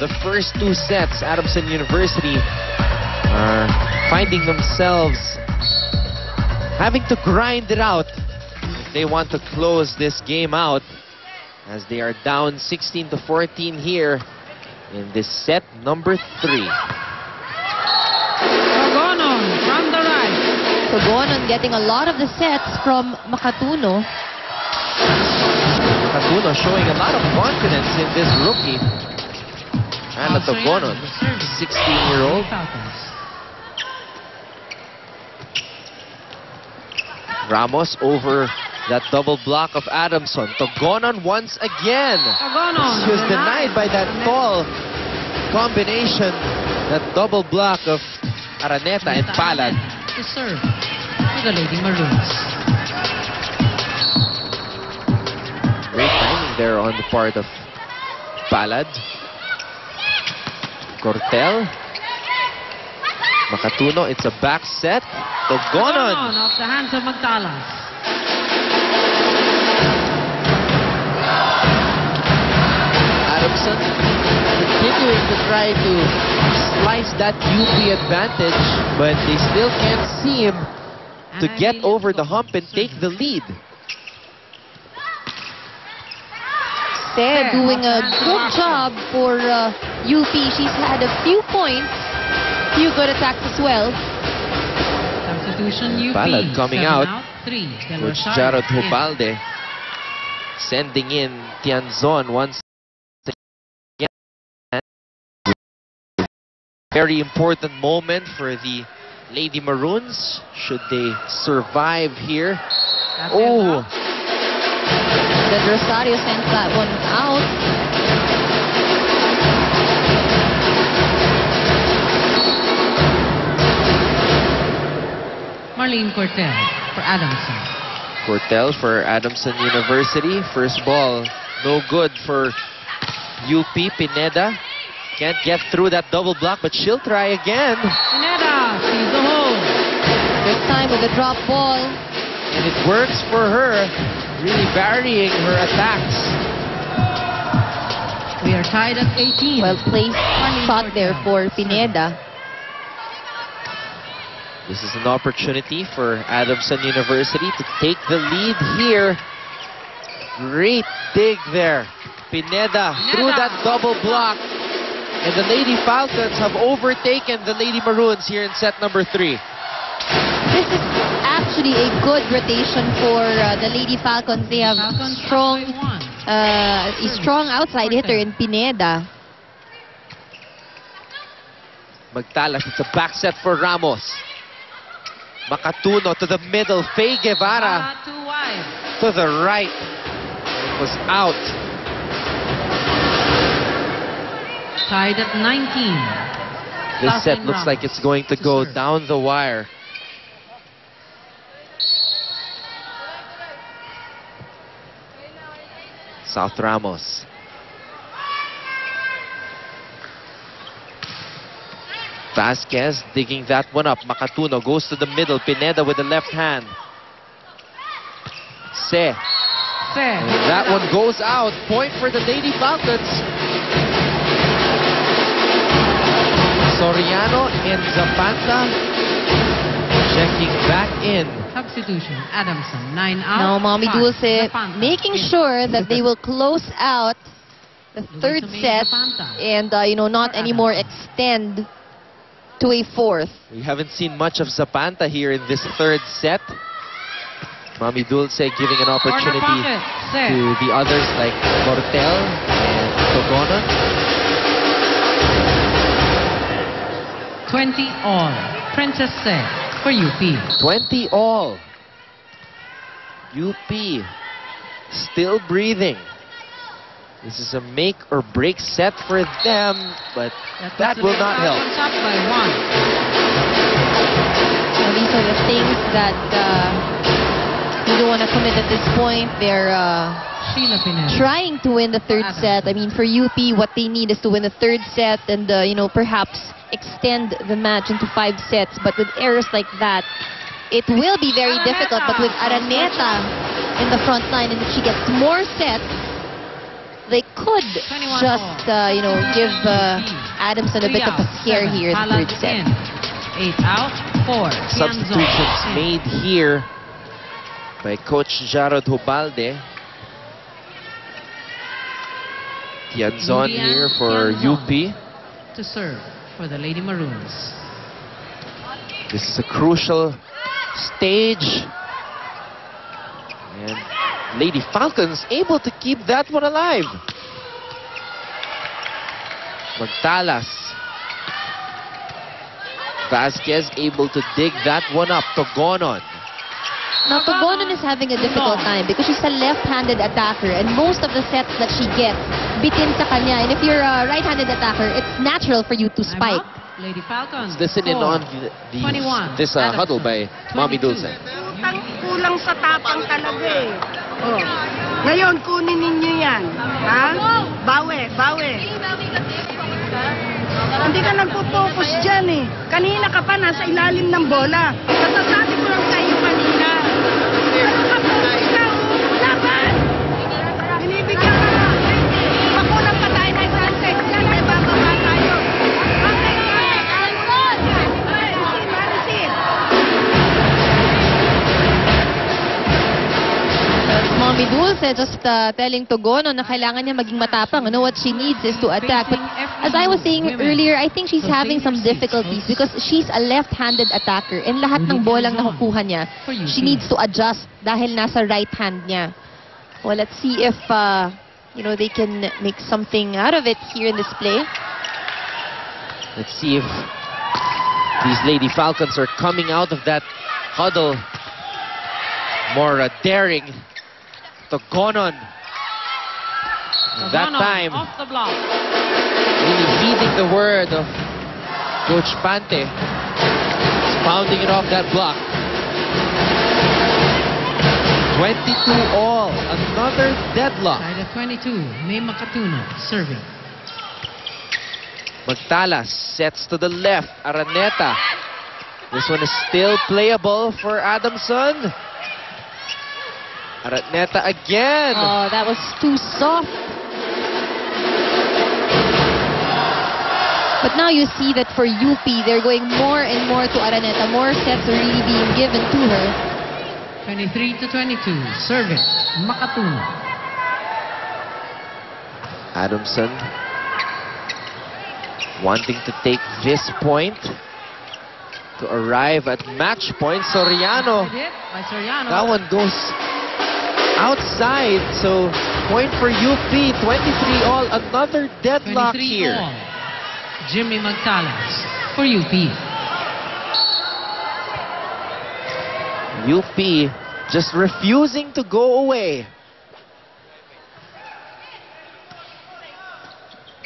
the first two sets, Adamson University are finding themselves having to grind it out if they want to close this game out, as they are down 16-14 here in this set number 3. Togonon from the right. Togonon getting a lot of the sets from Makatuno. Makatuno showing a lot of confidence in this rookie. Anna Togonon, 16-year-old. Ramos over that double block of Adamson. Togonon once again. Togonon. She was denied by that tall combination, that double block of Araneta and Palad. To serve to the Lady Maroons. Great timing there on the part of Palad. Cortel. Makatuno, it's a back set. Togonon. Off the hands of Magdalas. Adamson continuing to try to slice that UP advantage, but they still can't seem to get over the hump and take the lead. They're doing a good job for UP. She's had a few points, few good attacks as well. Substitution UP. Palad coming out, 3. with Jarod Hubalde sending in Tianzon once again. Very important moment for the Lady Maroons, should they survive here. Oh! Then Rosario sends that one out. Marlene Cortel for Adamson. Cortel for Adamson University. First ball, no good for UP. Pineda can't get through that double block, but she'll try again. Pineda sees the hole. This time with a drop ball. And it works for her, really varying her attacks. We are tied at 18. Well placed shot there for Pineda. This is an opportunity for Adamson University to take the lead here. Great dig there. Pineda through that double block. And the Lady Falcons have overtaken the Lady Maroons here in set number 3. This is actually a good rotation for the Lady Falcons. They have a strong outside hitter in Pineda. Magtalas, it's a back set for Ramos. Makatuno to the middle. Faye Guevara Too wide. to the right. It was out. Tied at 19. This set looks like it's going to go down the wire. South Ramos. Vasquez digging that one up. Makatuno goes to the middle. Pineda with the left hand. And that one goes out. Point for the Lady Falcons. Soriano and Zapata checking back in. Substitution. Adamson. 9 out. Now, Mommy Dulce making sure that they will close out the third set and, not anymore extend to a fourth. We haven't seen much of Zapanta here in this third set. Mommy Dulce giving an opportunity to the others like Cortel and Togonon. 20 all. Princess Se for UP. 20 all. UP still breathing. This is a make or break set for them, but that will not help. Up by 1. Well, these are the things that you don't want to commit at this point. They're trying to win the third set. I mean, for UP, what they need is to win the third set and, perhaps extend the match into 5 sets. But with errors like that, it will be very difficult. But with Araneta in the front line, and if she gets more sets, they could 21 just, all. you know, give Adamson a bit of a scare here in the third set. 8 out, 4. Substitutions made here by Coach Jarod Hubalde. Tianzon here for UP. To serve for the Lady Maroons. This is a crucial stage. And Lady Falcons able to keep that one alive. Magtalas. Vasquez able to dig that one up. Togonon. Now, Togonon is having a difficult time because she's a left-handed attacker, and most of the sets that she gets bitin sa kanya. And if you're a right-handed attacker, it's natural for you to spike. Lady Falcons. Listen in on this huddle by Mommy Dulce. Kulang sa tapang talaga eh. Oh. Ngayon, kunin ninyo yan. Ha? Bawi, bawi. Hindi ka nagpo-focus dyan eh. Kanina ka pa nasa ilalim ng bola. Nasasabi ko lang sa iyo kanina. Ano ka focus ka? Laban! Binibigyan ka na. Makulang pa tayo ng sunset. Yan ay bababa tayo. Mommy Dulce just telling Togonon na kailangan niya maging matapang. You know what she needs is to attack. But as I was saying earlier, I think she's having some difficulties because she's a left-handed attacker. And lahat ng bolang nakukuha niya, she needs to adjust dahil nasa right hand niya. Well, let's see if you know, they can make something out of it here in this play. Let's see if these Lady Falcons are coming out of that huddle more daring. Togonon. That time, off the block. really heeding the word of Coach Pante. He's pounding it off that block. 22 all. Another deadlock. Side of 22, May Makatuno serving. Magtalas sets to the left. Araneta. This one is still playable for Adamson. Araneta again. Oh, that was too soft. But now you see that for UP, they're going more and more to Araneta. More sets are really being given to her. 23 to 22, serving. Makatuno. Adamson wanting to take this point to arrive at match point. Soriano. By Soriano. That one goes outside, so point for UP. 23 all. Another deadlock 23 here. all. Jimmy Magtalas for UP. UP just refusing to go away.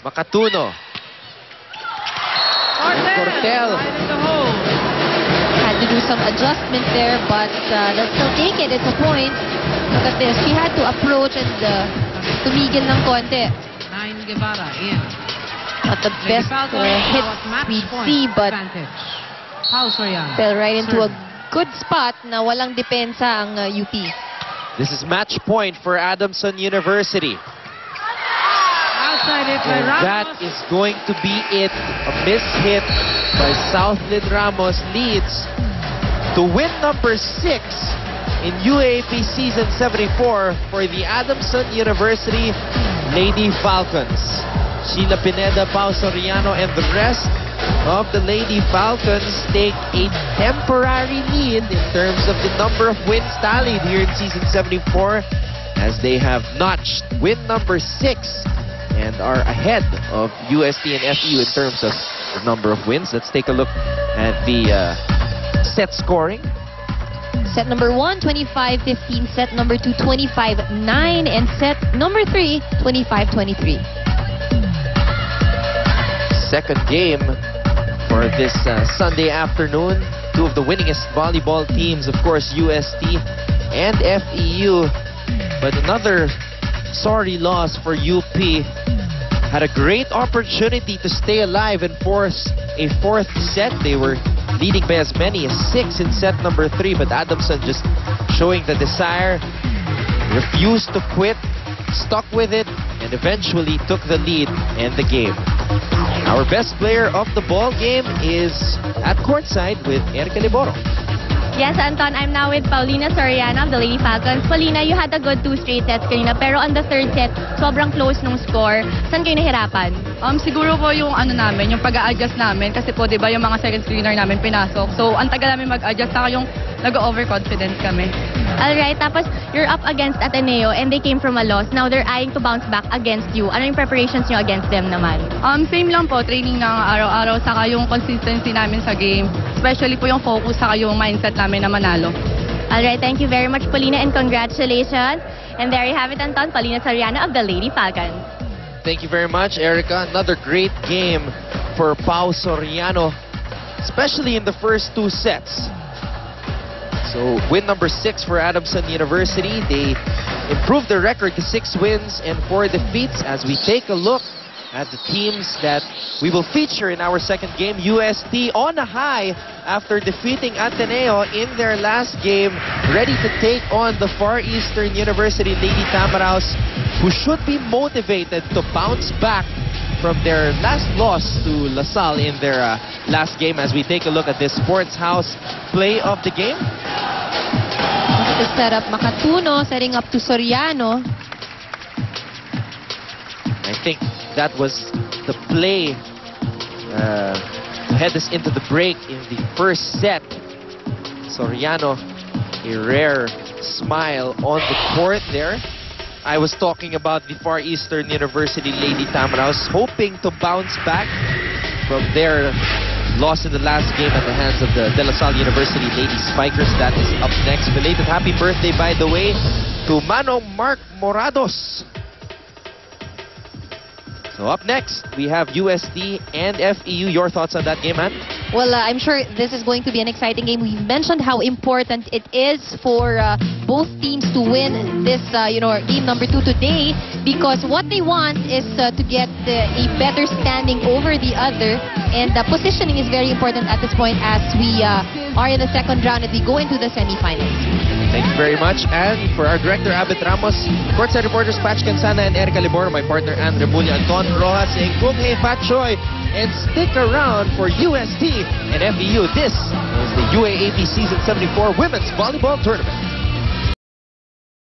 Makatuno. Cortel. Right in the hole. Had to do some adjustment there, but they'll still take it. It's a point. Look at this. She had to approach and tumigil ng konti. 9 Guevara in. Not the Lady best Falcons now hits at match we'd point see, but advantage. Paul Soriano. fell right into a serving. good spot na walang depensa ang UP. This is match point for Adamson University. Outside it by And Ramos. that is going to be it. A missed hit by Southland Ramos leads to win number 6 in UAAP Season 74 for the Adamson University Lady Falcons. Sheila Pineda, Pao Soriano, and the rest of the Lady Falcons take a temporary lead in terms of the number of wins tallied here in Season 74 as they have notched win number 6 and are ahead of UST and FEU in terms of the number of wins. Let's take a look at the set scoring. Set number 1, 25-15. Set number 2, 25-9. And set number 3, 25-23. Second game for this Sunday afternoon. Two of the winningest volleyball teams, of course, UST and FEU. But another sorry loss for UP. Had a great opportunity to stay alive and force a fourth set. They were leading by as many as 6 in set number 3, but Adamson just showing the desire, refused to quit, stuck with it, and eventually took the lead in the game. Our best player of the ball game is at courtside with Erica Liboro. Yes, Anton, I'm now with Paulina Soriano of the Lady Falcons. Paulina, you had a good 2 straight sets kanina, pero on the third set, sobrang close nung score. Saan kayo nahirapan? Siguro po yung namin, yung pag-a-adjust namin. Kasi po, di ba, yung mga second screener namin pinasok. So, ang tagal namin mag-adjust, saka yung nag-overconfident kami. Alright, tapos you're up against Ateneo and they came from a loss. Now they're eyeing to bounce back against you. Ano yung preparations nyo against them naman? Same lang po, training ng araw-araw, saka yung consistency namin sa game. Especially po yung focus, saka yung mindset namin na manalo. Alright, thank you very much, Paulina, and congratulations. And there you have it, Anton, Paulina Soriano of the Lady Falcons. Thank you very much, Erica. Another great game for Pau Soriano, especially in the first 2 sets. So, win number 6 for Adamson University. They improved their record to 6 wins and 4 defeats. As we take a look at the teams that we will feature in our second game, UST on a high after defeating Ateneo in their last game, ready to take on the Far Eastern University Lady Tamaraws, who should be motivated to bounce back from their last loss to LaSalle in their last game. As we take a look at this Sports House play of the game. The setup, Makatuno setting up to Soriano. I think that was the play to head us into the break in the first set. Soriano, a rare smile on the court there. I was talking about the Far Eastern University Lady Tamaraws, hoping to bounce back from their loss in the last game at the hands of the De La Salle University Lady Spikers. That is up next. Belated happy birthday, by the way, to Manong Mark Morados. So up next, we have UST and FEU. Your thoughts on that game, man? Well, I'm sure this is going to be an exciting game. We've mentioned how important it is for both teams to win this, game number 2 today, because what they want is to get a better standing over the other, and positioning is very important at this point as we are in the second round and we go into the semifinals. Thank you very much. And for our director, Abet Ramos, courtside reporters Patch Cansana and Erica Liboro, my partner, Andre Mulia, Anton Rojas, saying Kung Hei Pat Choi, and stick around for UST and FEU. This is the UAAP Season 74 Women's Volleyball Tournament.